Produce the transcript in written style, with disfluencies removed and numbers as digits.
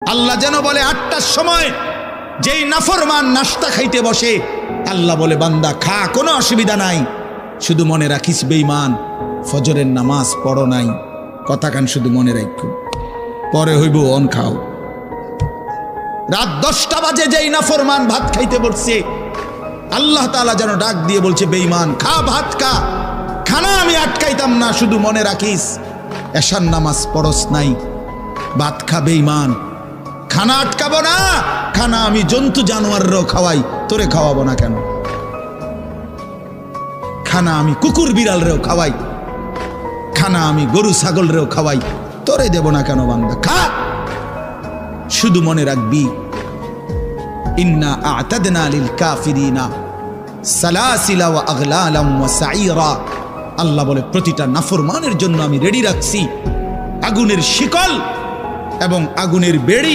আল্লাহ যেন বলে ৮টার সময় যেই নাফরমান নাস্তা খাইতে বসে, আল্লাহ বলে বান্দা খা, কোনো অসুবিধা নাই, শুধু মনে রাখিস বেঈমান ফজরের নামাজ পড়ো নাই, কথা কান শুধু মনে রাখো, পরে হইব অন খাও। রাত 10টা বাজে যেই নাফরমান ভাত খাইতে বসছে, আল্লাহ তাআলা যেন ডাক দিয়ে বলছে বেঈমান খা, ভাত খা, খানা আমি আটকাইতাম না, শুধু মনে রাখিস এশার নামাজ পড়স নাই, ভাত খা বেঈমান, খানা আটকাবো না, খানা আমি জন্তু জানোয়াররাও খাওয়াই, তোরে খাওয়াবো না কেন? খানা আমি কুকুর বিড়ালরেও খাওয়াই, খানা আমি গরু ছাগলরেও খাওয়াই, তোরে দেব না কেন? বান্দা খা, শুধু মনে রাখবি ইন্না আ'তাদনা লিল কাফিরিনা সালাসিলা ওয়া আগলালাম ওয়া সাঈরা। আল্লাহ বলে প্রতিটা নাফরমানের জন্য আমি রেডি রাখছি আগুনের শিকল এবং আগুনের বেড়ি।